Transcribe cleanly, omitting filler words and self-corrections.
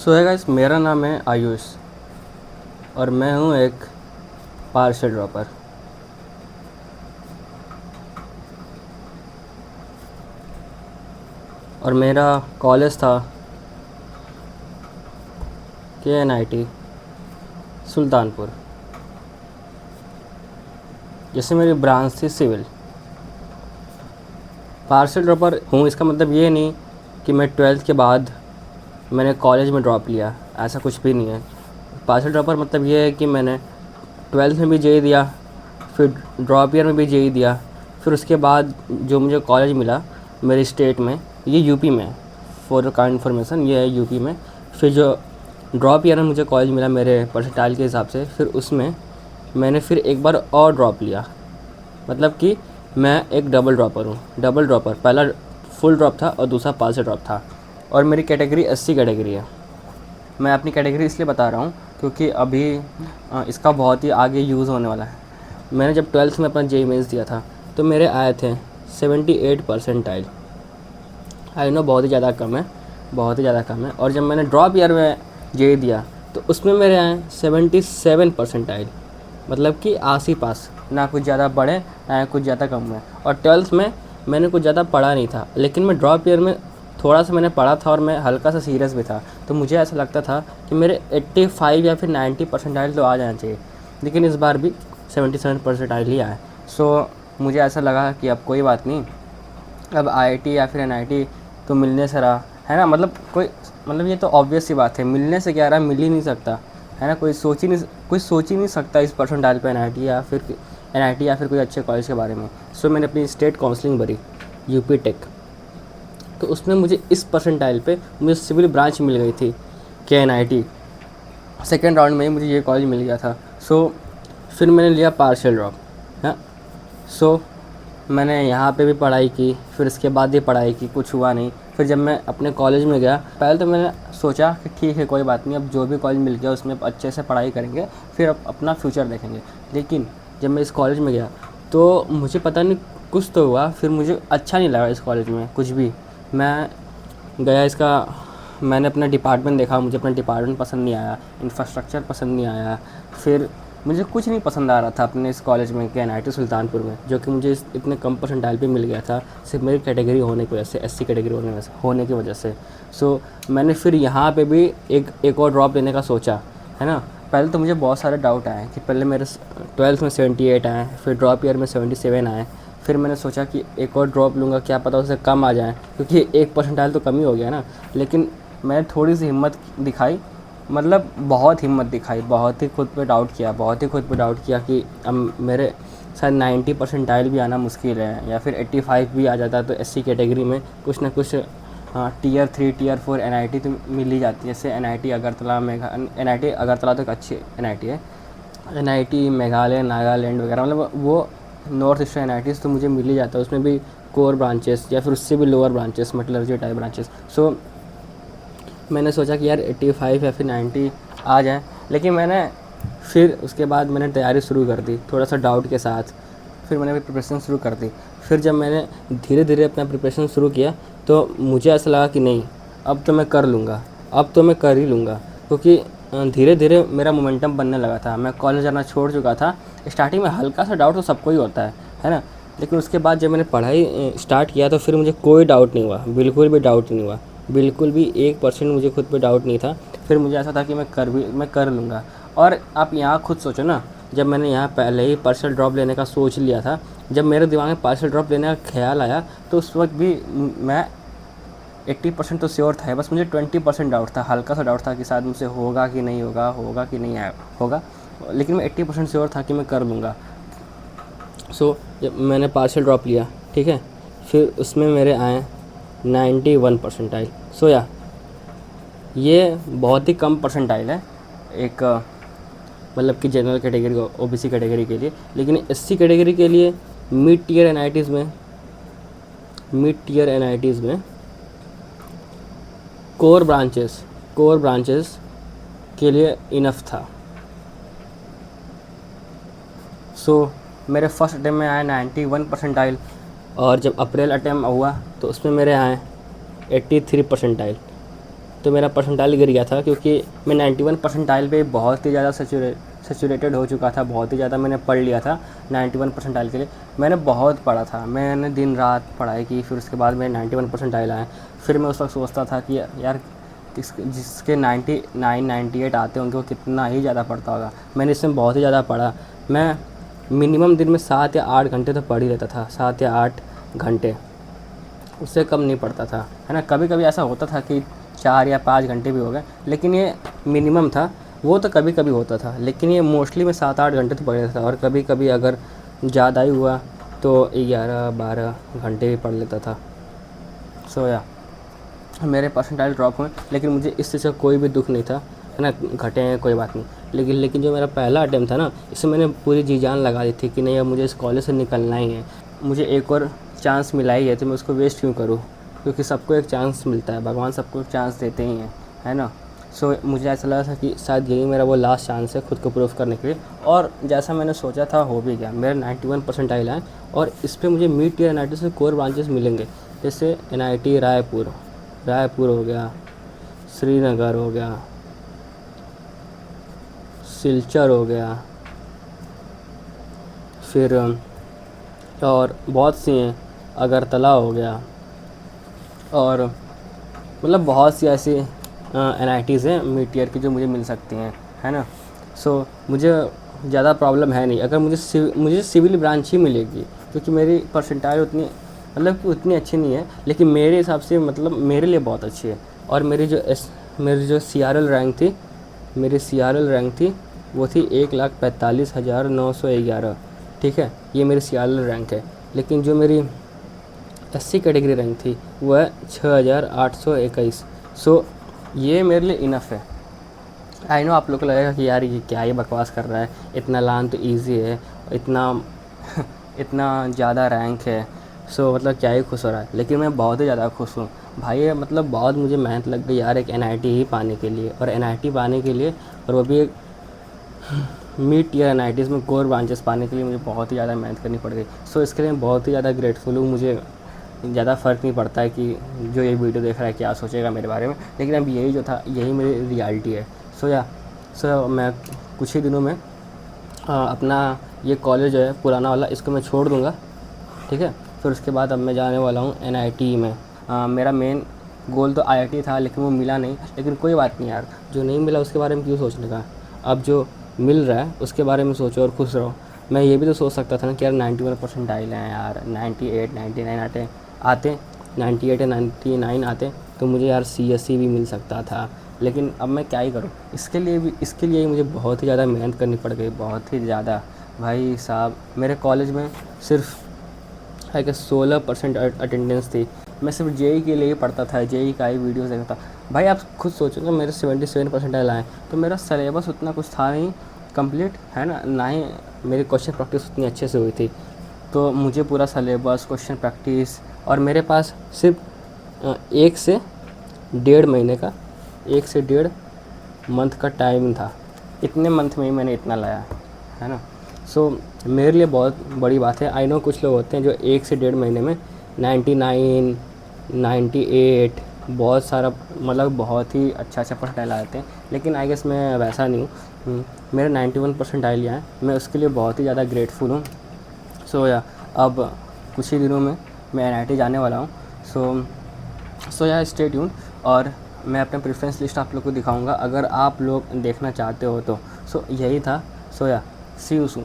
सो है गाइस, मेरा नाम है आयुष और मैं हूँ एक पार्सल ड्रॉपर। और मेरा कॉलेज था KNIT सुल्तानपुर। जैसे मेरी ब्रांच थी सिविल। पार्सल ड्रॉपर हूँ इसका मतलब ये नहीं कि मैं 12th के बाद मैंने कॉलेज में ड्रॉप लिया, ऐसा कुछ भी नहीं है। पार्सल ड्रॉपर मतलब ये है कि मैंने 12th में भी JEE दिया, फिर ड्रॉप ईयर में भी JEE दिया, फिर उसके बाद जो मुझे कॉलेज मिला मेरे स्टेट में, ये यूपी में, फॉर काइंड इन्फॉर्मेशन ये है यूपी में। फिर जो ड्रॉप ईयर में मुझे कॉलेज मिला मेरे परसेंटाइल के हिसाब से, फिर उसमें मैंने फिर एक बार और ड्रॉप लिया। मतलब कि मैं एक डबल ड्रॉपर हूँ। डबल ड्रॉपर, पहला फुल ड्रॉप था और दूसरा पार्सल ड्रॉप था। और मेरी कैटेगरी SC कैटेगरी है। मैं अपनी कैटेगरी इसलिए बता रहा हूँ क्योंकि अभी इसका बहुत ही आगे यूज़ होने वाला है। मैंने जब 12th में अपना JEE मेंस दिया था तो मेरे आए थे 78 परसेंटाइल। आई नो बहुत ही ज़्यादा कम है, बहुत ही ज़्यादा कम है। और जब मैंने ड्रॉप ईयर में JEE दिया तो उसमें मेरे आए 77 परसेंटाइल। मतलब कि आस ही पास, ना कुछ ज़्यादा बढ़े ना कुछ ज़्यादा कम हुए। और 12th में मैंने कुछ ज़्यादा पढ़ा नहीं था, लेकिन मैं ड्रॉप ईयर में थोड़ा सा मैंने पढ़ा था और मैं हल्का सा सीरियस भी था। तो मुझे ऐसा लगता था कि मेरे 85 या फिर 90 परसेंटाइल तो आ जाना चाहिए, लेकिन इस बार भी 77 परसेंटाइल ही आए। सो मुझे ऐसा लगा कि अब कोई बात नहीं, अब IIT या फिर NIT तो मिलने से रहा है ना। मतलब ये तो ऑब्वियस सी बात है, मिलने से क्या रहा, मिल ही नहीं सकता है ना। कोई सोच ही नहीं सकता इस परसेंटाइल पे NIT या फिर कोई अच्छे कॉलेज के बारे में। सो मैंने अपनी स्टेट काउंसलिंग भरी यूपी टेक, तो उसमें मुझे इस परसेंटाइल पे मुझे सिविल ब्रांच मिल गई थी KNIT। सेकेंड राउंड में ही मुझे ये कॉलेज मिल गया था। सो फिर मैंने लिया पार्शियल ड्रॉप। हाँ, सो मैंने यहाँ पे भी पढ़ाई की, फिर इसके बाद भी पढ़ाई की, कुछ हुआ नहीं। फिर जब मैं अपने कॉलेज में गया, पहले तो मैंने सोचा कि ठीक है कोई बात नहीं, अब जो भी कॉलेज मिल गया उसमें अच्छे से पढ़ाई करेंगे, फिर अपना फ्यूचर देखेंगे। लेकिन जब मैं इस कॉलेज में गया तो मुझे पता नहीं कुछ तो हुआ, फिर मुझे अच्छा नहीं लगा इस कॉलेज में कुछ भी। मैं गया मैंने अपना डिपार्टमेंट देखा, मुझे अपना डिपार्टमेंट पसंद नहीं आया, इंफ्रास्ट्रक्चर पसंद नहीं आया, फिर मुझे कुछ नहीं पसंद आ रहा था अपने इस कॉलेज में KNIT सुल्तानपुर में, जो कि मुझे इतने कम परसेंटाइल पे मिल गया था सिर्फ मेरी कैटेगरी होने की वजह से, SC कैटेगरी होने की वजह से। सो मैंने फिर यहाँ पे भी एक और ड्रॉप लेने का सोचा, है ना। पहले तो मुझे बहुत सारे डाउट आए कि पहले मेरे 12th में 78 आए, फिर ड्रॉप ईयर में 77 आए। फिर मैंने सोचा कि एक और ड्रॉप लूँगा, क्या पता उससे कम आ जाए, क्योंकि एक परसेंटाइल तो कम ही हो गया ना। लेकिन मैंने थोड़ी सी हिम्मत दिखाई, मतलब बहुत हिम्मत दिखाई, बहुत ही खुद पे डाउट किया कि अब मेरे शायद 90 परसेंटाइल भी आना मुश्किल है, या फिर 85 भी आ जाता तो SC कैटेगरी में कुछ ना कुछ Tier 3 Tier 4 NIT तो मिल ही जाती है। जैसे NIT अगरतला तो एक अच्छी NIT है, NIT मेघालय, नागालैंड वगैरह, मतलब वो नॉर्थ ईस्टर्न NITs तो मुझे मिल ही जाता है। उसमें भी कोर ब्रांचेस या फिर उससे भी lower branches, metallurgy type branches. So मैंने सोचा कि यार 85 या फिर 90 आ जाए। लेकिन मैंने फिर उसके बाद मैंने तैयारी शुरू कर दी थोड़ा सा डाउट के साथ। फिर मैंने प्रिपरेशन शुरू कर दी। फिर जब मैंने धीरे धीरे अपना प्रिपरेशन शुरू किया तो मुझे ऐसा लगा कि नहीं, अब तो मैं कर लूँगा, अब तो मैं कर ही लूँगा, क्योंकि धीरे धीरे मेरा मोमेंटम बनने लगा था। मैं कॉलेज जाना छोड़ चुका था। स्टार्टिंग में हल्का सा डाउट तो सबको ही होता है ना। लेकिन उसके बाद जब मैंने पढ़ाई स्टार्ट किया तो फिर मुझे कोई डाउट नहीं हुआ, बिल्कुल भी डाउट नहीं हुआ, बिल्कुल भी 1% मुझे खुद पे डाउट नहीं था। फिर मुझे ऐसा था कि मैं कर लूँगा। और आप यहाँ खुद सोचो ना, जब मैंने यहाँ पहले ही पार्शियल ड्रॉप लेने का सोच लिया था, जब मेरे दिमाग में पार्शियल ड्रॉप लेने का ख्याल आया तो उस वक्त भी मैं 80% तो श्योर था, बस मुझे 20% डाउट था, हल्का सा डाउट था कि शायद मुझसे होगा कि नहीं होगा, होगा कि नहीं होगा। लेकिन मैं 80% श्योर था कि मैं कर लूँगा। सो जब मैंने पार्शियल ड्रॉप लिया, ठीक है, फिर उसमें मेरे आए 91 परसेंटाइल। सो ये बहुत ही कम परसेंटाइल है एक मतलब कि जनरल कैटेगरी OBC कैटेगरी के लिए। लेकिन SC कैटेगरी के लिए मिड टियर NITs में कोर ब्रांचेस के लिए इनफ था। सो मेरे फर्स्ट अटैम्प्ट में आए 91 परसेंटाइल, और जब अप्रैल अटैम्प्ट हुआ तो उसमें मेरे आए 83 परसेंटाइल। तो मेरा परसेंटाइल गिर गया था, क्योंकि मैं 91 परसेंटाइल पे बहुत ही ज़्यादा सैचुरेटेड हो चुका था। बहुत ही ज़्यादा मैंने पढ़ लिया था 91 परसेंटाइल के लिए। मैंने बहुत पढ़ा था, मैंने दिन रात पढ़ाई की, फिर उसके बाद मेरे 91 परसेंटाइल आए। फिर मैं उस वक्त सोचता था कि यार जिसके 99 98 आते होंगे वो कितना ही ज़्यादा पढ़ता होगा। मैंने इसमें बहुत ही ज़्यादा पढ़ा। मैं मिनिमम दिन में 7 या 8 घंटे तो पढ़ ही लेता था, 7 या 8 घंटे, उससे कम नहीं पढ़ता था, है ना। कभी कभी ऐसा होता था कि 4 या 5 घंटे भी हो गए, लेकिन ये मिनिमम था। वो तो कभी कभी होता था, लेकिन ये मोस्टली मैं 7 8 घंटे तो पढ़ लेता था। और कभी कभी अगर ज़्यादा ही हुआ तो 11 12 घंटे भी पढ़ लेता था। सो या मेरे परसेंटाइल ड्रॉप हुए, लेकिन मुझे इस चीज़ का कोई भी दुख नहीं था, है ना। घटे हैं कोई बात नहीं, लेकिन जो मेरा पहला अटेम्प्ट था ना, इसमें मैंने पूरी जी जान लगा दी थी कि नहीं, अब मुझे इस कॉलेज से निकलना ही है। मुझे एक और चांस मिला ही है, तो मैं उसको वेस्ट क्यों करूँ, क्योंकि सबको एक चांस मिलता है, भगवान सबको एक चांस देते ही हैं, है ना। सो मुझे ऐसा लगा था कि शायद यही मेरा वो लास्ट चांस है खुद को प्रूव करने के लिए। और जैसा मैंने सोचा था हो भी गया। मेरे 91 परसेंटाइल आए, और इस पर मुझे मिड टियर NIT से कोर ब्रांचेस मिलेंगे, जैसे NIT रायपुर हो गया, श्रीनगर हो गया, सिलचर हो गया, फिर और बहुत सी हैं, अगरतला हो गया, और मतलब बहुत सी ऐसी NITs हैं मिड ईयर की जो मुझे मिल सकती हैं, है ना। सो मुझे ज़्यादा प्रॉब्लम है नहीं, अगर मुझे सिविल ब्रांच ही मिलेगी, क्योंकि मेरी परसेंटाइल उतनी मतलब कि उतनी अच्छी नहीं है, लेकिन मेरे हिसाब से मतलब मेरे लिए बहुत अच्छी है। और मेरी जो CRL रैंक थी वो थी 1,45,911, ठीक है। ये मेरी CRL रैंक है। लेकिन जो मेरी SC कैटेगरी रैंक थी वो है 6,821। सो ये मेरे लिए इनफ है। आई नो आप लोग को लगेगा कि यार ये क्या, ये बकवास कर रहा है, इतना लान तो ईजी है, इतना इतना ज़्यादा रैंक है, सो मतलब क्या ही खुश हो रहा है। लेकिन मैं बहुत ही ज़्यादा खुश हूँ भाई। ये मतलब बहुत मुझे मेहनत लग गई यार एक NIT ही पाने के लिए, और NIT पाने के लिए, और वो भी एक मिड ईयर NITs में कोर ब्रांचेस पाने के लिए मुझे बहुत ही ज़्यादा मेहनत करनी पड़ गई। सो इसके लिए मैं बहुत ही ज़्यादा ग्रेटफुल हूँ। मुझे ज़्यादा फ़र्क नहीं पड़ता है कि जो ये वीडियो देख रहा है क्या सोचेगा मेरे बारे में, लेकिन अब यही जो था यही मेरी रियलिटी है। सो मैं कुछ ही दिनों में अपना ये कॉलेज है पुराना वाला, इसको मैं छोड़ दूँगा, ठीक है। फिर उसके बाद अब मैं जाने वाला हूँ NIT में। मेरा मेन गोल तो IIT था, लेकिन वो मिला नहीं, लेकिन कोई बात नहीं यार, जो नहीं मिला उसके बारे में क्यों सोचने का। अब जो मिल रहा है उसके बारे में सोचो और खुश रहो। मैं ये भी तो सोच सकता था ना कि यार 91 परसेंटाइल हैं यार, 98 99 आते 98 या 99 आते तो मुझे यार CSE भी मिल सकता था। लेकिन अब मैं क्या ही करूँ, इसके लिए ही मुझे बहुत ही ज़्यादा मेहनत करनी पड़ गई, बहुत ही ज़्यादा। भाई साहब मेरे कॉलेज में सिर्फ 16% अटेंडेंस थी। मैं सिर्फ JEE के लिए ही पढ़ता था, JEE का ही वीडियोस देखता था। भाई आप खुद सोचो ना, मेरे 77 परसेंटाइल आए, तो मेरा सिलेबस उतना कुछ था नहीं कंप्लीट, है ना ही मेरी क्वेश्चन प्रैक्टिस उतनी अच्छे से हुई थी। तो मुझे पूरा सिलेबस, क्वेश्चन प्रैक्टिस, और मेरे पास सिर्फ 1 से 1.5 मंथ का टाइम था। इतने मंथ में ही मैंने इतना लाया, है ना। सो मेरे लिए बहुत बड़ी बात है। आई नो कुछ लोग होते हैं जो 1 से 1.5 महीने में 99 98 बहुत सारा मतलब बहुत ही अच्छा परसेंटाइल आते हैं, लेकिन आई गेस मैं वैसा नहीं हूँ। मेरे 91 परसेंटाइल आए, मैं उसके लिए बहुत ही ज़्यादा ग्रेटफुल हूँ। सो या अब कुछ ही दिनों में मैं NIT जाने वाला हूँ। सो या स्टे ट्यून, और मैं अपना प्रेफरेंस लिस्ट आप लोग को दिखाऊंगा अगर आप लोग देखना चाहते हो तो। सो यही था। सो या सी यू सून।